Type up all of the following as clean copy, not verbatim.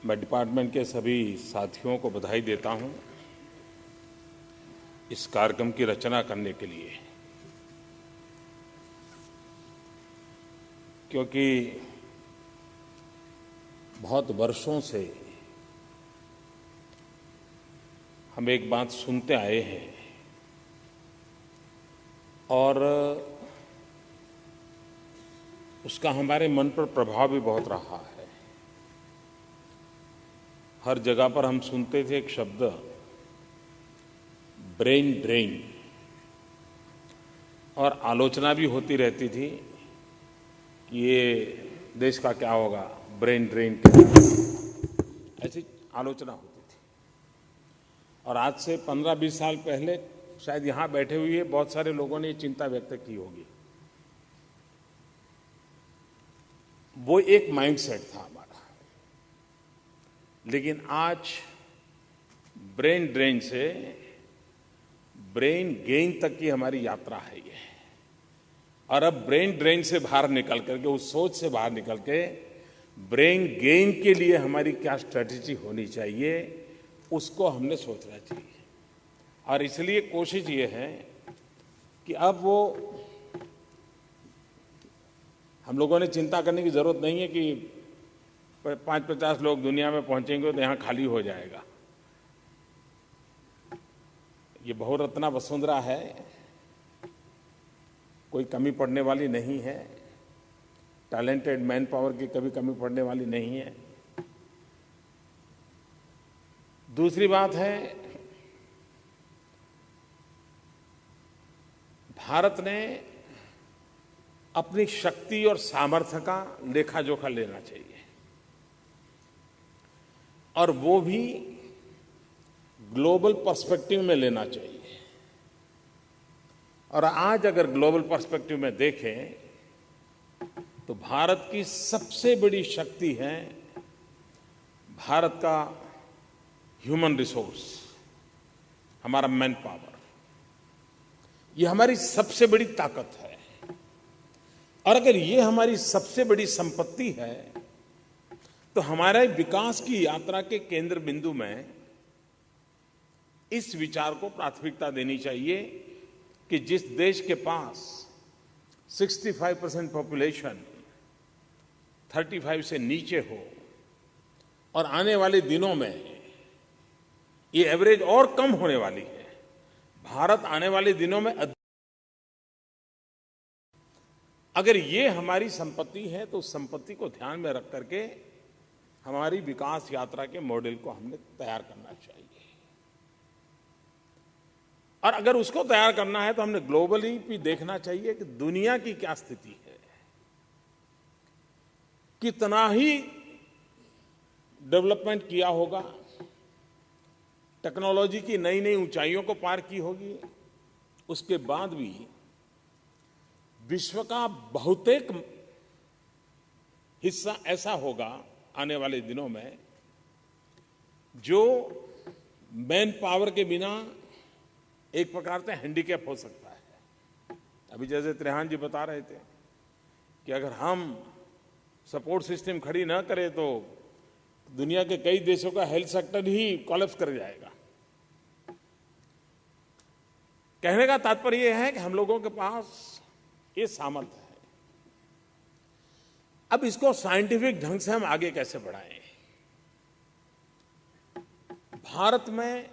मैं डिपार्टमेंट के सभी साथियों को बधाई देता हूं इस कार्यक्रम की रचना करने के लिए, क्योंकि बहुत वर्षों से हम एक बात सुनते आए हैं और उसका हमारे मन पर प्रभाव भी बहुत रहा है। हर जगह पर हम सुनते थे एक शब्द ब्रेन ड्रेन, और आलोचना भी होती रहती थी कि ये देश का क्या होगा, ब्रेन ड्रेन क्या, ऐसी आलोचना होती थी। और आज से 15-20 साल पहले शायद यहां बैठे हुए बहुत सारे लोगों ने ये चिंता व्यक्त की होगी। वो एक माइंडसेट था हमारा, लेकिन आज ब्रेन ड्रेन से ब्रेन गेन तक की हमारी यात्रा है ये। और अब ब्रेन ड्रेन से बाहर निकल करके, उस सोच से बाहर निकल के ब्रेन गेन के लिए हमारी क्या स्ट्रेटेजी होनी चाहिए, उसको हमने सोचना चाहिए। और इसलिए कोशिश ये है कि अब वो हम लोगों ने चिंता करने की जरूरत नहीं है कि 5-50 लोग दुनिया में पहुंचेंगे तो यहां खाली हो जाएगा। ये बहुरत्ना वसुंधरा है, कोई कमी पड़ने वाली नहीं है। टैलेंटेड मैन पावर की कभी कमी पड़ने वाली नहीं है। दूसरी बात है, भारत ने अपनी शक्ति और सामर्थ्य का लेखा जोखा लेना चाहिए, और वो भी ग्लोबल पर्सपेक्टिव में लेना चाहिए। और आज अगर ग्लोबल पर्सपेक्टिव में देखें तो भारत की सबसे बड़ी शक्ति है भारत का ह्यूमन रिसोर्स, हमारा मैन पावर। ये हमारी सबसे बड़ी ताकत है। और अगर ये हमारी सबसे बड़ी संपत्ति है तो हमारे विकास की यात्रा के केंद्र बिंदु में इस विचार को प्राथमिकता देनी चाहिए कि जिस देश के पास 65% पॉपुलेशन 35 से नीचे हो, और आने वाले दिनों में ये एवरेज और कम होने वाली है, भारत आने वाले दिनों में अगर ये हमारी संपत्ति है तो उस संपत्ति को ध्यान में रख करके हमारी विकास यात्रा के मॉडल को हमने तैयार करना चाहिए। और अगर उसको तैयार करना है तो हमने ग्लोबली भी देखना चाहिए कि दुनिया की क्या स्थिति है। कितना ही डेवलपमेंट किया होगा, टेक्नोलॉजी की नई नई ऊंचाइयों को पार की होगी, उसके बाद भी विश्व का बहुतेक हिस्सा ऐसा होगा आने वाले दिनों में जो मैन पावर के बिना एक प्रकार से हैंडीकैप हो सकता है। अभी जैसे त्रेहान जी बता रहे थे कि अगर हम सपोर्ट सिस्टम खड़ी ना करें तो दुनिया के कई देशों का हेल्थ सेक्टर ही कोलैप्स कर जाएगा। कहने का तात्पर्य यह है कि हम लोगों के पास ये सामर्थ्य है। अब इसको साइंटिफिक ढंग से हम आगे कैसे बढ़ाएं। भारत में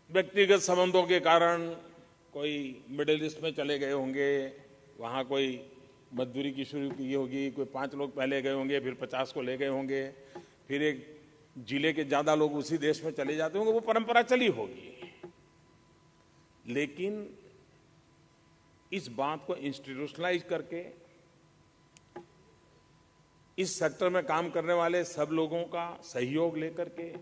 व्यक्तिगत संबंधों के कारण कोई मिडिल ईस्ट में चले गए होंगे, वहां कोई मजदूरी की शुरू की होगी, कोई 5 लोग पहले गए होंगे, फिर 50 को ले गए होंगे, फिर एक जिले के ज्यादा लोग उसी देश में चले जाते होंगे, वो परंपरा चली होगी। लेकिन इस बात को इंस्टीट्यूशनलाइज करके इस सेक्टर में काम करने वाले सब लोगों का सहयोग लेकर के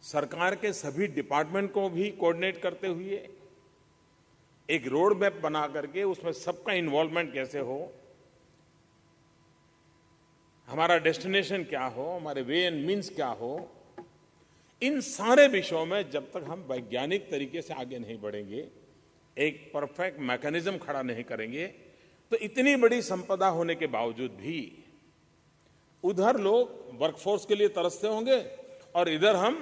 सरकार के सभी डिपार्टमेंट को भी कोऑर्डिनेट करते हुए एक रोड मैप बना करके उसमें सबका इन्वॉल्वमेंट कैसे हो, हमारा डेस्टिनेशन क्या हो, हमारे वे एंड मीन्स क्या हो, इन सारे विषयों में जब तक हम वैज्ञानिक तरीके से आगे नहीं बढ़ेंगे, एक परफेक्ट मैकेनिज्म खड़ा नहीं करेंगे, तो तो इतनी बड़ी संपदा होने के बावजूद भी उधर लोग वर्कफोर्स के लिए तरसते होंगे और इधर हम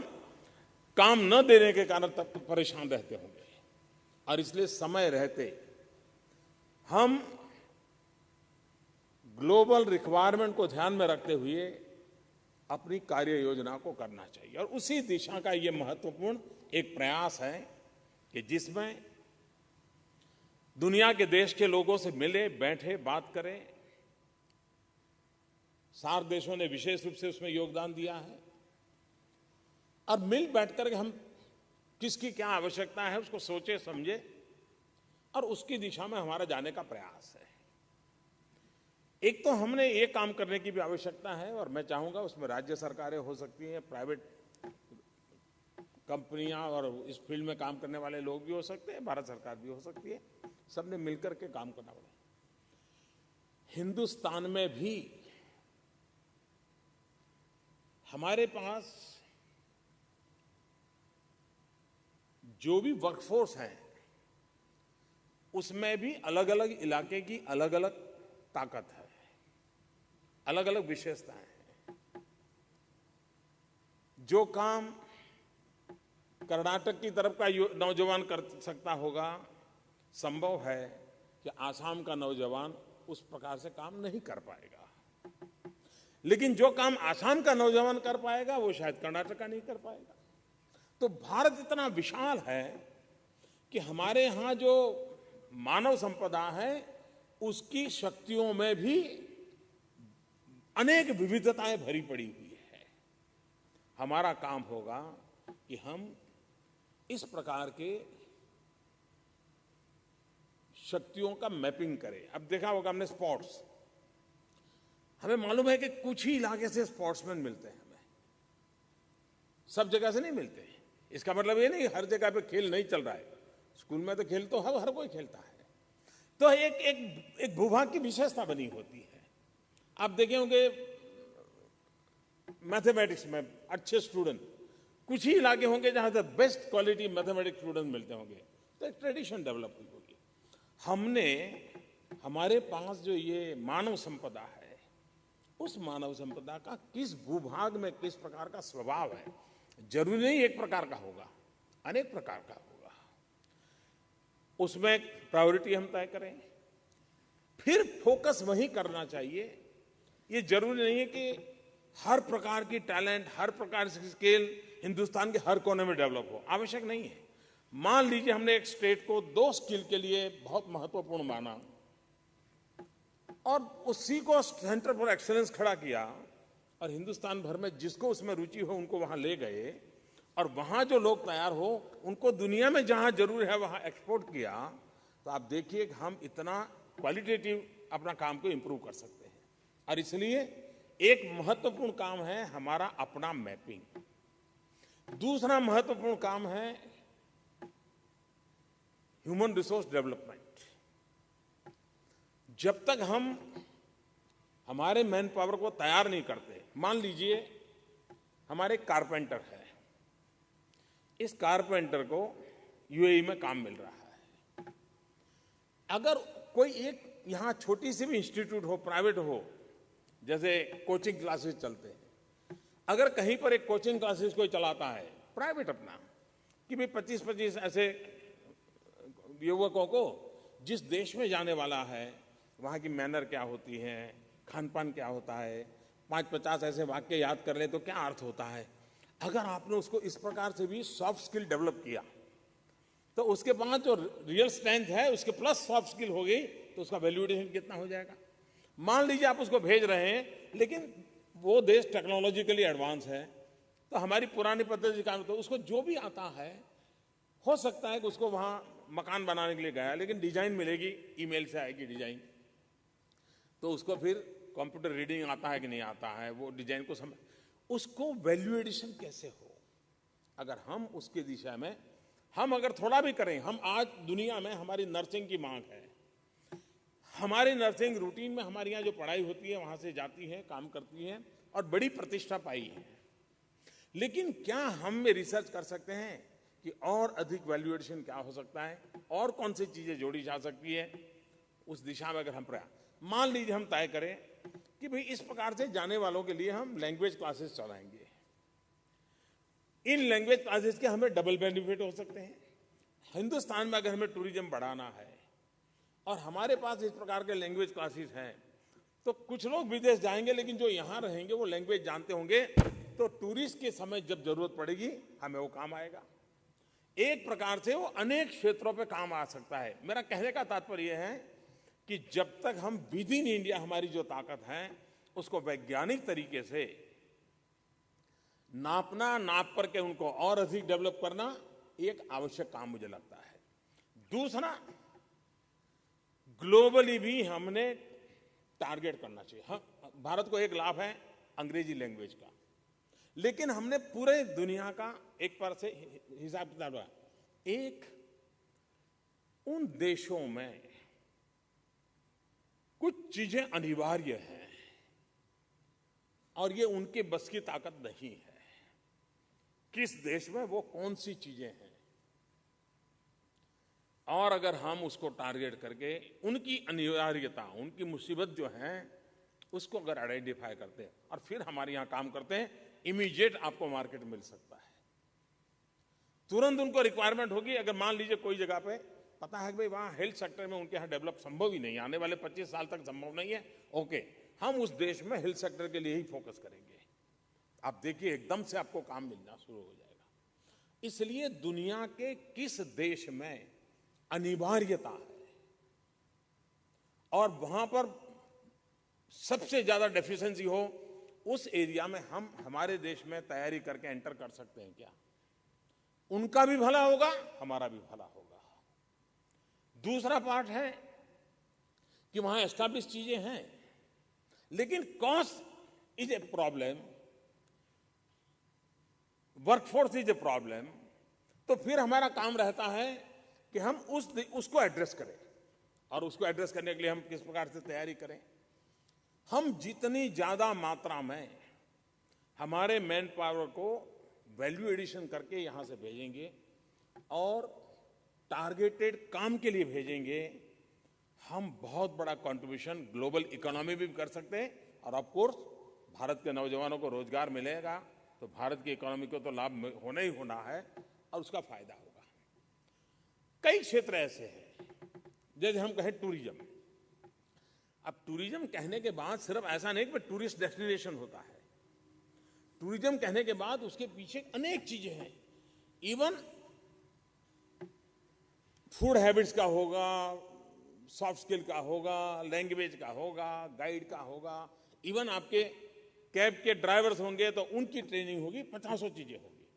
काम न देने के कारण तक परेशान रहते होंगे। और इसलिए समय रहते हम ग्लोबल रिक्वायरमेंट को ध्यान में रखते हुए अपनी कार्य योजना को करना चाहिए। और उसी दिशा का ये महत्वपूर्ण एक प्रयास है कि जिसमें दुनिया के देश के लोगों से मिले, बैठे, बात करें। सार्क देशों ने विशेष रूप से उसमें योगदान दिया है और मिल बैठकर के हम किसकी क्या आवश्यकता है उसको सोचे समझे और उसकी दिशा में हमारा जाने का प्रयास है। एक तो हमने ये काम करने की भी आवश्यकता है और मैं चाहूंगा उसमें राज्य सरकारें हो सकती हैं, प्राइवेट कंपनियां और इस फील्ड में काम करने वाले लोग भी हो सकते हैं, भारत सरकार भी हो सकती है। सबने मिलकर के काम करना पड़ेगा। हिंदुस्तान में भी हमारे पास जो भी वर्कफोर्स है उसमें भी अलग अलग इलाके की अलग अलग ताकत है, अलग अलग विशेषताएं हैं। जो काम कर्नाटक की तरफ का नौजवान कर सकता होगा, संभव है कि आसाम का नौजवान उस प्रकार से काम नहीं कर पाएगा। लेकिन जो काम आसाम का नौजवान कर पाएगा वो शायद कर्नाटक का नहीं कर पाएगा। तो भारत इतना विशाल है कि हमारे यहां जो मानव संपदा है उसकी शक्तियों में भी अनेक विविधताएं भरी पड़ी हुई है। हमारा काम होगा कि हम इस प्रकार के शक्तियों का मैपिंग करें। अब देखा होगा हमने स्पोर्ट्स, हमें मालूम है कि कुछ ही इलाके से स्पोर्ट्समैन मिलते हैं, हमें सब जगह से नहीं मिलते। इसका मतलब ये नहीं हर जगह पे खेल नहीं चल रहा है। स्कूल में तो खेल तो हर कोई खेलता है। तो एक भूभाग की विशेषता बनी होती है। आप देखे होंगे मैथमेटिक्स में अच्छे स्टूडेंट कुछ ही इलाके होंगे जहां से बेस्ट क्वालिटी मैथमेटिक्स स्टूडेंट मिलते होंगे, तो एक ट्रेडिशन डेवलप हुई होगी। हमने हमारे पास जो ये मानव संपदा है उस मानव संपदा का किस भूभाग में किस प्रकार का स्वभाव है, जरूरी नहीं एक प्रकार का होगा, अनेक प्रकार का होगा। उसमें प्रायोरिटी हम तय करें, फिर फोकस वहीं करना चाहिए। ये जरूरी नहीं है कि हर प्रकार की टैलेंट, हर प्रकार की स्किल हिंदुस्तान के हर कोने में डेवलप हो, आवश्यक नहीं है। मान लीजिए हमने एक स्टेट को 2 स्किल के लिए बहुत महत्वपूर्ण माना और उसी को सेंटर फॉर एक्सीलेंस खड़ा किया और हिंदुस्तान भर में जिसको उसमें रुचि हो उनको वहां ले गए और वहां जो लोग तैयार हो उनको दुनिया में जहां जरूर है वहां एक्सपोर्ट किया। तो आप देखिए कि हम इतना क्वालिटेटिव अपना काम को इंप्रूव कर सकते हैं। और इसलिए एक महत्वपूर्ण काम है हमारा अपना मैपिंग। दूसरा महत्वपूर्ण काम है ह्यूमन रिसोर्स डेवलपमेंट। जब तक हम हमारे मैन पावर को तैयार नहीं करते, मान लीजिए हमारे कारपेंटर है, इस कारपेंटर को यूएई में काम मिल रहा है। अगर कोई एक यहां छोटी सी भी इंस्टीट्यूट हो, प्राइवेट हो, जैसे कोचिंग क्लासेस चलते हैं, अगर कहीं पर एक कोचिंग क्लासेस कोई चलाता है प्राइवेट अपना कि भाई 25-25 ऐसे युवकों को जिस देश में जाने वाला है वहां की मैनर क्या होती है, खान पान क्या होता है, 5-50 ऐसे वाक्य याद कर ले तो क्या अर्थ होता है। अगर आपने उसको इस प्रकार से भी सॉफ्ट स्किल डेवलप किया तो उसके बाद जो रियल स्ट्रेंथ है उसके प्लस सॉफ्ट स्किल हो गई तो उसका वैल्यूएशन कितना हो जाएगा। मान लीजिए आप उसको भेज रहे हैं लेकिन वो देश टेक्नोलॉजिकली एडवांस है तो हमारी पुरानी पद्धति का तो उसको जो भी आता है, हो सकता है कि उसको वहां मकान बनाने के लिए गया लेकिन डिजाइन मिलेगी, ईमेल से आएगी डिजाइन, तो उसको फिर कंप्यूटर रीडिंग आता है कि नहीं आता है, वो डिजाइन को समझ, उसको वैल्यू एडिशन कैसे हो। अगर हम उसकी दिशा में हम अगर थोड़ा भी करें, हम आज दुनिया में हमारी नर्सिंग की मांग है, हमारी नर्सिंग रूटीन में हमारे यहाँ जो पढ़ाई होती है वहां से जाती है, काम करती है और बड़ी प्रतिष्ठा पाई है। लेकिन क्या हम में रिसर्च कर सकते हैं कि और अधिक वैल्यू एडिशन क्या हो सकता है और कौन सी चीजें जोड़ी जा सकती है। उस दिशा में अगर हम प्रयास मान लीजिए हम तय करें कि भाई इस प्रकार से जाने वालों के लिए हम लैंग्वेज क्लासेस चलाएंगे, इन लैंग्वेज क्लासेस के हमें डबल बेनिफिट हो सकते हैं। हिंदुस्तान में अगर हमें टूरिज्म बढ़ाना है और हमारे पास इस प्रकार के लैंग्वेज क्लासेस हैं तो कुछ लोग विदेश जाएंगे, लेकिन जो यहां रहेंगे वो लैंग्वेज जानते होंगे, तो टूरिस्ट के समय जब जरूरत पड़ेगी हमें वो काम आएगा। एक प्रकार से वो अनेक क्षेत्रों पे काम आ सकता है। मेरा कहने का तात्पर्य यह है कि जब तक हम विद इन इंडिया हमारी जो ताकत है उसको वैज्ञानिक तरीके से नापना, नाप करके उनको और अधिक डेवलप करना एक आवश्यक काम मुझे लगता है। दूसरा, ग्लोबली भी हमने टारगेट करना चाहिए। हम भारत को एक लाभ है अंग्रेजी लैंग्वेज का, लेकिन हमने पूरे दुनिया का एक पर से हिसाब किताब है। एक उन देशों में कुछ चीजें अनिवार्य हैं और ये उनके बस की ताकत नहीं है। किस देश में वो कौन सी चीजें हैं, और अगर हम उसको टारगेट करके उनकी अनिवार्यता, उनकी मुसीबत जो है उसको अगर आइडेंटिफाई करते हैं और फिर हमारे यहां काम करते हैं, इमीडिएट आपको मार्केट मिल सकता है। तुरंत उनको रिक्वायरमेंट होगी। अगर मान लीजिए कोई जगह पे पता है कि भाई वहां हेल्थ सेक्टर में उनके यहां डेवलप संभव ही नहीं, आने वाले 25 साल तक संभव नहीं है, ओके, हम उस देश में हेल्थ सेक्टर के लिए ही फोकस करेंगे। आप देखिए एकदम से आपको काम मिलना शुरू हो जाएगा। इसलिए दुनिया के किस देश में अनिवार्यता है और वहां पर सबसे ज्यादा डेफिशिएंसी हो, उस एरिया में हम हमारे देश में तैयारी करके एंटर कर सकते हैं क्या? उनका भी भला होगा, हमारा भी भला होगा। दूसरा पार्ट है कि वहां एस्टैब्लिश चीजें हैं, लेकिन cost is a problem, workforce is a problem. तो फिर हमारा काम रहता है कि हम उसको एड्रेस करें, और उसको एड्रेस करने के लिए हम किस प्रकार से तैयारी करें। हम जितनी ज्यादा मात्रा में हमारे मैन पावर को वैल्यू एडिशन करके यहां से भेजेंगे और टारगेटेड काम के लिए भेजेंगे, हम बहुत बड़ा कंट्रीब्यूशन ग्लोबल इकोनॉमी भी कर सकते हैं। और ऑफ कोर्स भारत के नौजवानों को रोजगार मिलेगा तो भारत की इकोनॉमी को तो लाभ होना ही होना है और उसका फायदा होगा। कई क्षेत्र ऐसे हैं, जैसे हम कहें टूरिज्म। अब टूरिज्म कहने के बाद सिर्फ ऐसा नहीं कि टूरिस्ट डेस्टिनेशन होता है। टूरिज्म कहने के बाद उसके पीछे अनेक चीजें हैं। इवन फूड हैबिट्स का होगा, सॉफ्ट स्किल का होगा, लैंग्वेज का होगा, गाइड का होगा, इवन आपके कैब के ड्राइवर्स होंगे तो उनकी ट्रेनिंग होगी, 50 चीजें होगी।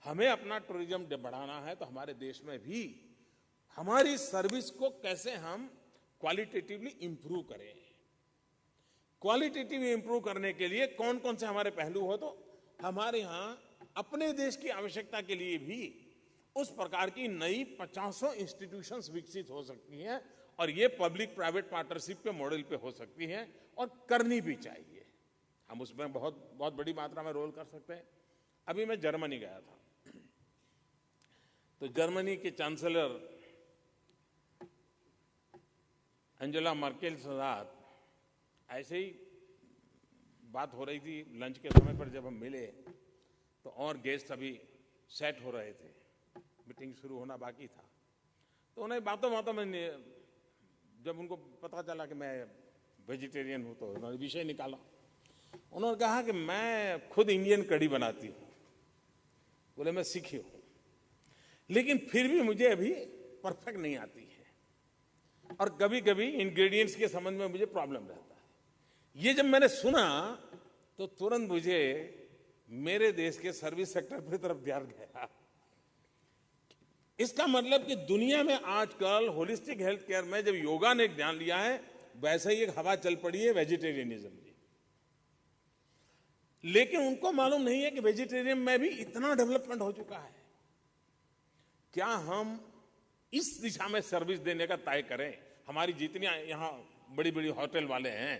हमें अपना टूरिज्म बढ़ाना है तो हमारे देश में भी हमारी सर्विस को कैसे हम क्वालिटेटिवली इंप्रूव करें। क्वालिटेटिव इंप्रूव करने के लिए कौन कौन से हमारे पहलू हो, तो हमारे यहां अपने देश की आवश्यकता के लिए भी उस प्रकार की नई 50 इंस्टीट्यूशंस विकसित हो सकती हैं, और ये पब्लिक प्राइवेट पार्टनरशिप के मॉडल पे हो सकती हैं और करनी भी चाहिए। हम उसमें बहुत बहुत बड़ी मात्रा में रोल कर सकते हैं। अभी मैं जर्मनी गया था, तो जर्मनी के चांसलर एंजेला मर्केल के साथ ऐसे ही बात हो रही थी। लंच के समय पर जब हम मिले तो और गेस्ट अभी सेट हो रहे थे, मीटिंग शुरू होना बाकी था। तो उन्हें बातों बातों में जब उनको पता चला कि मैं वेजिटेरियन हूं तो उन्होंने विषय निकाला। उन्होंने कहा कि मैं खुद इंडियन कढ़ी बनाती हूं। बोले मैं सीखी हूं, लेकिन फिर भी मुझे अभी परफेक्ट नहीं आती है और कभी कभी इंग्रेडिएंट्स के संबंध में मुझे प्रॉब्लम रहता है। ये जब मैंने सुना तो तुरंत मुझे मेरे देश के सर्विस सेक्टर की तरफ ध्यान गया। इसका मतलब कि दुनिया में आजकल होलिस्टिक हेल्थ केयर में जब योगा ने ध्यान लिया है, वैसे ही एक हवा चल पड़ी है वेजिटेरियनिज्म की। लेकिन उनको मालूम नहीं है कि वेजिटेरियन में भी इतना डेवलपमेंट हो चुका है। क्या हम इस दिशा में सर्विस देने का तय करें? हमारी जितनी यहां बड़ी बड़ी होटल वाले हैं,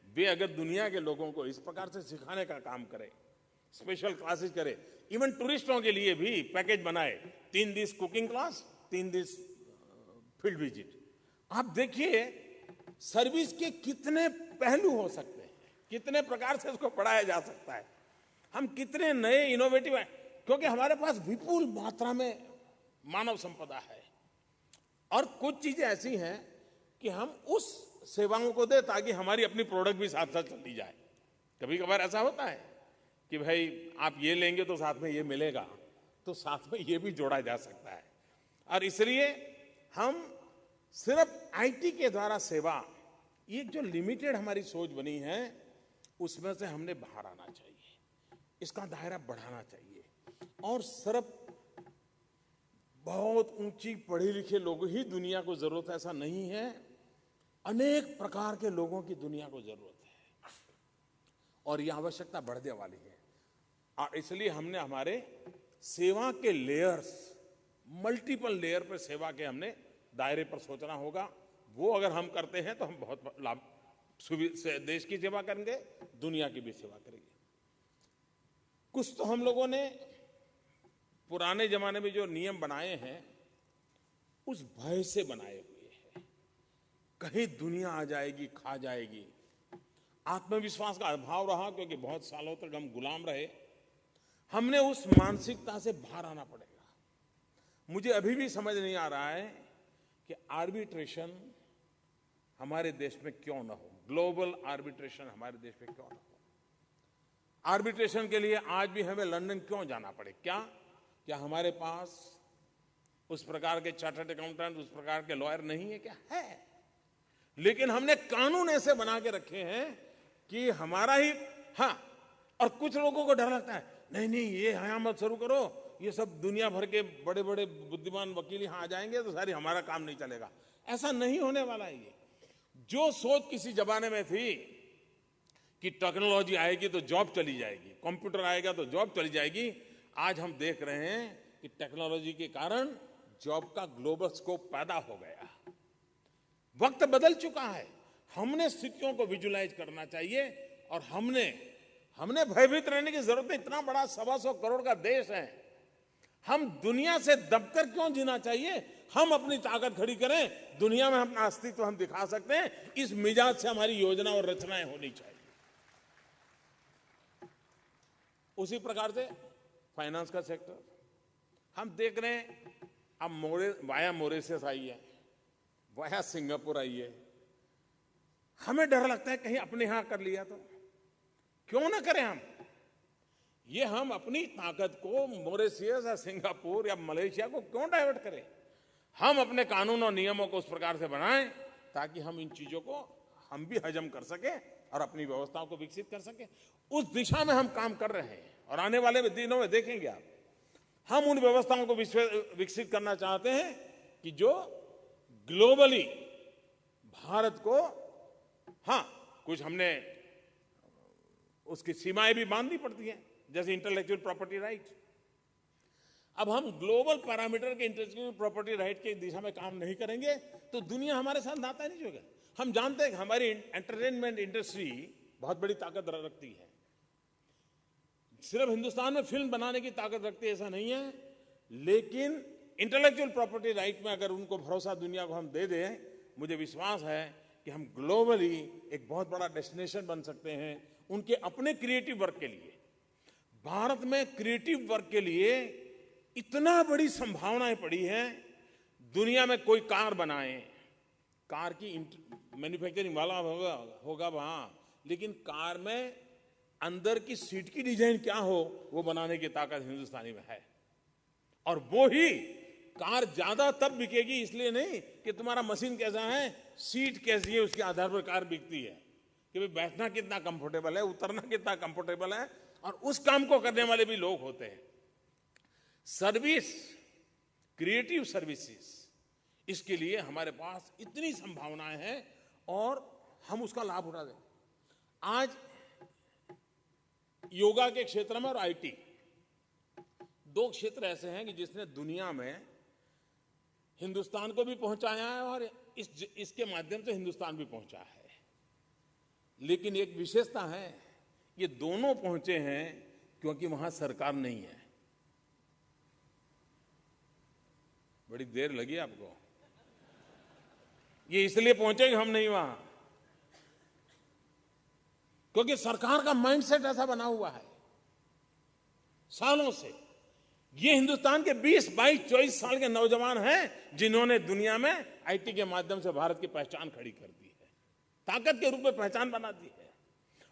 वे अगर दुनिया के लोगों को इस प्रकार से सिखाने का काम करें, स्पेशल क्लासेस करें, इवन टूरिस्टों के लिए भी पैकेज बनाए, 3 दिवस कुकिंग क्लास, 3 दिवस फील्ड विजिट, आप देखिए सर्विस के कितने पहलू हो सकते हैं, कितने प्रकार से उसको पढ़ाया जा सकता है, हम कितने नए इनोवेटिव हैं, क्योंकि हमारे पास विपुल मात्रा में मानव संपदा है और कुछ चीजें ऐसी हैं कि हम उस सेवाओं को दे ताकि हमारी अपनी प्रोडक्ट भी साथ साथ चली जाए। कभी कभार ऐसा होता है कि भाई आप ये लेंगे तो साथ में ये मिलेगा, तो साथ में ये भी जोड़ा जा सकता है। और इसलिए हम सिर्फ आईटी के द्वारा सेवा, ये जो लिमिटेड हमारी सोच बनी है उसमें से हमने बाहर आना चाहिए, इसका दायरा बढ़ाना चाहिए। और सिर्फ बहुत ऊंची पढ़े लिखे लोग ही दुनिया को जरूरत है ऐसा नहीं है, अनेक प्रकार के लोगों की दुनिया को जरूरत है और यह आवश्यकता बढ़ने वाली है। और इसलिए हमने हमारे सेवा के लेयर्स, मल्टीपल लेयर पर सेवा के हमने दायरे पर सोचना होगा। वो अगर हम करते हैं तो हम बहुत लाभ, देश की सेवा करेंगे, दुनिया की भी सेवा करेंगे। कुछ तो हम लोगों ने पुराने जमाने में जो नियम बनाए हैं उस भय से बनाए हुए हैं, कहीं दुनिया आ जाएगी, खा जाएगी। आत्मविश्वास का अभाव रहा क्योंकि बहुत सालों तक हम गुलाम रहे। हमने उस मानसिकता से बाहर आना पड़ेगा। मुझे अभी भी समझ नहीं आ रहा है कि आर्बिट्रेशन हमारे देश में क्यों ना हो, ग्लोबल आर्बिट्रेशन हमारे देश में क्यों ना हो। आर्बिट्रेशन के लिए आज भी हमें लंदन क्यों जाना पड़े? क्या हमारे पास उस प्रकार के चार्टर्ड अकाउंटेंट, उस प्रकार के लॉयर नहीं है? क्या है, लेकिन हमने कानून ऐसे बना के रखे हैं कि हमारा ही, हाँ, और कुछ लोगों को डर लगता है, नहीं ये यहाँ मत शुरू करो, ये सब दुनिया भर के बड़े बड़े बुद्धिमान वकील यहाँ आ जाएंगे तो सारी हमारा काम नहीं चलेगा। ऐसा नहीं होने वाला है। ये जो सोच किसी जमाने में थी कि टेक्नोलॉजी आएगी तो जॉब चली जाएगी, कंप्यूटर आएगा तो जॉब चली जाएगी, आज हम देख रहे हैं कि टेक्नोलॉजी के कारण जॉब का ग्लोबल स्कोप पैदा हो गया। वक्त बदल चुका है, हमने स्थितियों को विजुलाइज करना चाहिए और हमने भयभीत रहने की जरूरत नहीं। इतना बड़ा 125 करोड़ का देश है, हम दुनिया से दबकर क्यों जीना चाहिए? हम अपनी ताकत खड़ी करें, दुनिया में अपना अस्तित्व हम दिखा सकते हैं। इस मिजाज से हमारी योजना और रचनाएं होनी चाहिए। उसी प्रकार से फाइनेंस का सेक्टर हम देख रहे हैं, अब वाया मॉरिशस आई है, वाया सिंगापुर आई है। हमें डर लगता है कहीं अपने यहां कर लिया तो, क्यों ना करें हम अपनी ताकत को मॉरिशस या सिंगापुर या मलेशिया को क्यों डाइवर्ट करें? हम अपने कानून और नियमों को उस प्रकार से बनाएं ताकि हम इन चीजों को हम भी हजम कर सके और अपनी व्यवस्थाओं को विकसित कर सके। उस दिशा में हम काम कर रहे हैं और आने वाले दिनों में देखेंगे आप, हम उन व्यवस्थाओं को विकसित करना चाहते हैं कि जो ग्लोबली भारत को, हाँ, कुछ हमने उसकी सीमाएं भी बांधनी पड़ती हैं, जैसे इंटेलेक्चुअल प्रॉपर्टी राइट। अब हम ग्लोबल पैरामीटर के इंटेलेक्चुअल प्रॉपर्टी राइट की दिशा में काम नहीं करेंगे तो दुनिया हमारे साथ नाता नहीं जोड़ेगा। हम जानते हैं कि हमारी एंटरटेनमेंट इंडस्ट्री बहुत बड़ी ताकत रखती है, सिर्फ हिंदुस्तान में फिल्म बनाने की ताकत रखती है ऐसा नहीं है, लेकिन इंटेलेक्चुअल प्रॉपर्टी राइट में अगर उनको भरोसा दुनिया को हम दे दें, मुझे विश्वास है कि हम ग्लोबली एक बहुत बड़ा डेस्टिनेशन बन सकते हैं उनके अपने क्रिएटिव वर्क के लिए। भारत में क्रिएटिव वर्क के लिए इतना बड़ी संभावनाएं पड़ी हैं। दुनिया में कोई कार बनाए, कार की मैन्युफैक्चरिंग वाला होगा वहां, लेकिन कार में अंदर की सीट की डिजाइन क्या हो वो बनाने की ताकत हिंदुस्तानी में है। और वो ही कार ज्यादा तब बिकेगी इसलिए नहीं कि तुम्हारा मशीन कैसा है, सीट कैसी है, उसके आधार पर कार बिकती है कि भाई बैठना कितना कंफर्टेबल है, उतरना कितना कंफर्टेबल है, और उस काम को करने वाले भी लोग होते हैं। सर्विस, क्रिएटिव सर्विसेज, इसके लिए हमारे पास इतनी संभावनाएं हैं और हम उसका लाभ उठा दें। आज योगा के क्षेत्र में और आईटी, दो क्षेत्र ऐसे हैं कि जिसने दुनिया में हिंदुस्तान को भी पहुंचाया है और इसके माध्यम से हिंदुस्तान भी पहुंचा है। लेकिन एक विशेषता है, ये दोनों पहुंचे हैं क्योंकि वहां सरकार नहीं है। बड़ी देर लगी आपको। ये इसलिए पहुंचे कि हम नहीं वहां, क्योंकि सरकार का माइंडसेट ऐसा बना हुआ है सालों से। ये हिंदुस्तान के 20, 22, 24 साल के नौजवान हैं जिन्होंने दुनिया में आईटी के माध्यम से भारत की पहचान खड़ी कर दी है, ताकत के रूप में पहचान बना दी है।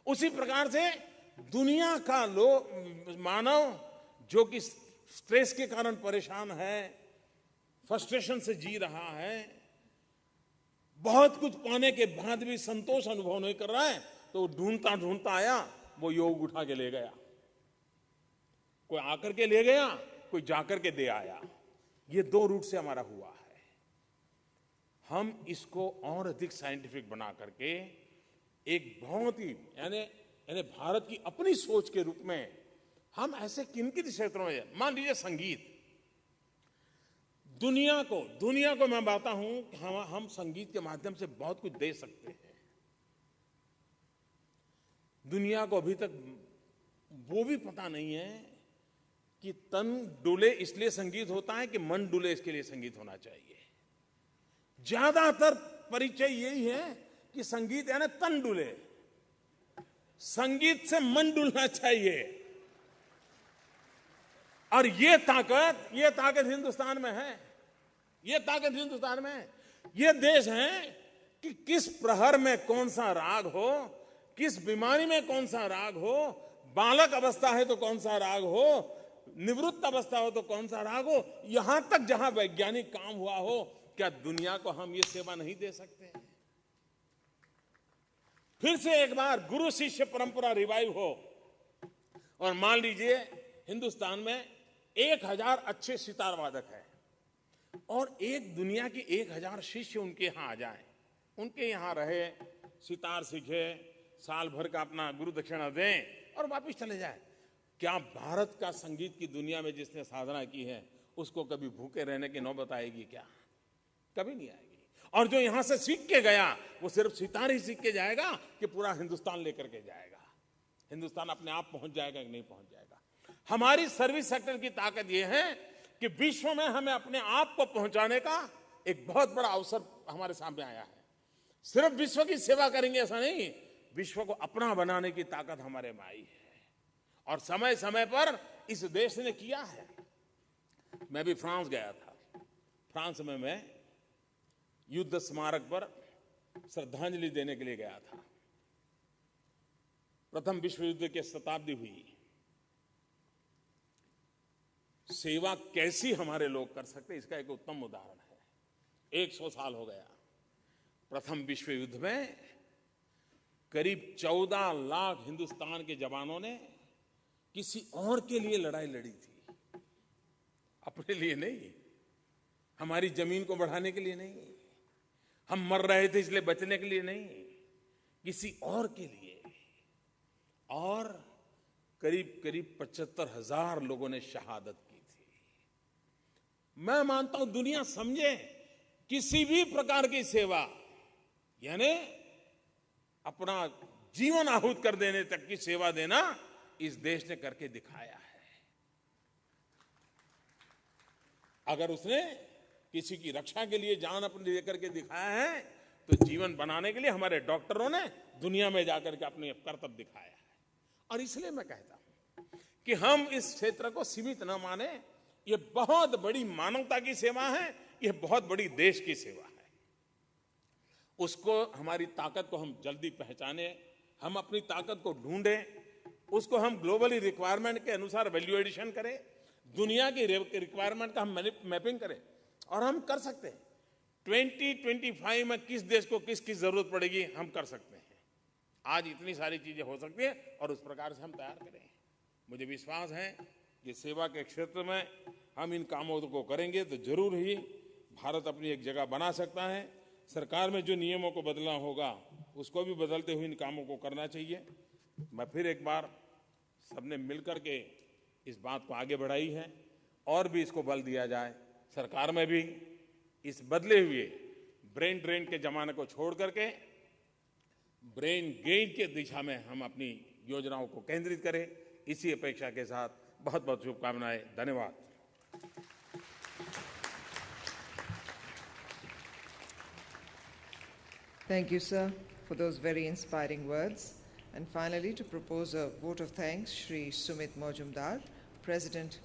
उसी प्रकार से दुनिया का मानव जो कि स्ट्रेस के कारण परेशान है, फ्रस्ट्रेशन से जी रहा है, बहुत कुछ पाने के बाद भी संतोष अनुभव नहीं कर रहा है, तो ढूंढता ढूंढता आया, वो योग उठा के ले गया। कोई आकर के ले गया, कोई जाकर के दे आया। ये दो रूट से हमारा हुआ है। हम इसको और अधिक साइंटिफिक बना करके एक बहुत ही यानी भारत की अपनी सोच के रूप में हम ऐसे किन किन क्षेत्रों में, मान लीजिए संगीत, दुनिया को मैं बताता हूं कि हम संगीत के माध्यम से बहुत कुछ दे सकते हैं दुनिया को। अभी तक वो भी पता नहीं है कि तन डुले इसलिए संगीत होता है कि मन डुले इसके लिए संगीत होना चाहिए। ज्यादातर परिचय यही है कि संगीत यानी तन डुले, संगीत से मन डुलना चाहिए। और ये ताकत हिंदुस्तान में है, ये ताकत हिंदुस्तान में है। ये देश है कि किस प्रहर में कौन सा राग हो, किस बीमारी में कौन सा राग हो, बालक अवस्था है तो कौन सा राग हो, निवृत्त अवस्था हो तो कौन सा राग हो, यहां तक जहां वैज्ञानिक काम हुआ हो, क्या दुनिया को हम ये सेवा नहीं दे सकते हैं? फिर से एक बार गुरु शिष्य परंपरा रिवाइव हो और मान लीजिए हिंदुस्तान में 1000 अच्छे सितार वादक हैं और एक दुनिया के 1000 शिष्य उनके यहां आ जाएं, उनके यहां रहे, सितार सीखे, साल भर का अपना गुरु दक्षिणा दें और वापस चले जाए। क्या भारत का संगीत की दुनिया में जिसने साधना की है उसको कभी भूखे रहने की नौबत आएगी क्या? कभी नहीं आएगी। और जो यहां से सीख के गया वो सिर्फ सितार ही सीख के जाएगा कि पूरा हिंदुस्तान लेकर के जाएगा? हिंदुस्तान अपने आप पहुंच जाएगा कि नहीं पहुंच जाएगा? हमारी सर्विस सेक्टर की ताकत यह है कि विश्व में हमें अपने आप को पहुंचाने का एक बहुत बड़ा अवसर हमारे सामने आया है। सिर्फ विश्व की सेवा करेंगे ऐसा नहीं, विश्व को अपना बनाने की ताकत हमारे में आई है और समय समय पर इस देश ने किया है। मैं भी फ्रांस गया था। फ्रांस में मैं युद्ध स्मारक पर श्रद्धांजलि देने के लिए गया था। प्रथम विश्व युद्ध की शताब्दी हुई। सेवा कैसी हमारे लोग कर सकते, इसका एक उत्तम उदाहरण है। 100 साल हो गया। प्रथम विश्व युद्ध में करीब 14 लाख हिंदुस्तान के जवानों ने किसी और के लिए लड़ाई लड़ी थी, अपने लिए नहीं, हमारी जमीन को बढ़ाने के लिए नहीं, हम मर रहे थे इसलिए बचने के लिए नहीं, किसी और के लिए। और करीब करीब 75,000 लोगों ने शहादत की थी। मैं मानता हूं दुनिया समझे किसी भी प्रकार की सेवा यानी अपना जीवन आहूत कर देने तक की सेवा देना इस देश ने करके दिखाया है। अगर उसने किसी की रक्षा के लिए जान अपनी लेकर के दिखाया है तो जीवन बनाने के लिए हमारे डॉक्टरों ने दुनिया में जाकर के अपने कर्तव्य दिखाया है। और इसलिए मैं कहता हूं कि हम इस क्षेत्र को सीमित न माने। ये बहुत बड़ी मानवता की सेवा है, ये बहुत बड़ी देश की सेवा है। उसको, हमारी ताकत को हम जल्दी पहचाने, हम अपनी ताकत को ढूंढें, उसको हम ग्लोबली रिक्वायरमेंट के अनुसार वैल्यू एडिशन करें, दुनिया की रिक्वायरमेंट का हम मैपिंग करें। और हम कर सकते हैं। 2025 में किस देश को किस जरूरत पड़ेगी हम कर सकते हैं। आज इतनी सारी चीजें हो सकती है और उस प्रकार से हम तैयार करें। मुझे विश्वास है कि सेवा के क्षेत्र में हम इन कामों को करेंगे तो जरूर ही भारत अपनी एक जगह बना सकता है। सरकार में जो नियमों को बदलना होगा उसको भी बदलते हुए इन कामों को करना चाहिए। मैं फिर एक बार सबने मिलकर के इस बात को आगे बढ़ाई है और भी इसको बल दिया जाए। सरकार में भी इस बदले हुए ब्रेन ड्रेन के जमाने को छोड़ करके ब्रेन गेन के दिशा में हम अपनी योजनाओं को केंद्रित करें। इसी अपेक्षा के साथ बहुत बहुत शुभकामनाएं। धन्यवाद। Thank you, sir, for those very inspiring words. And finally, to propose a vote of thanks, Shri Sumit Mojumdar, President,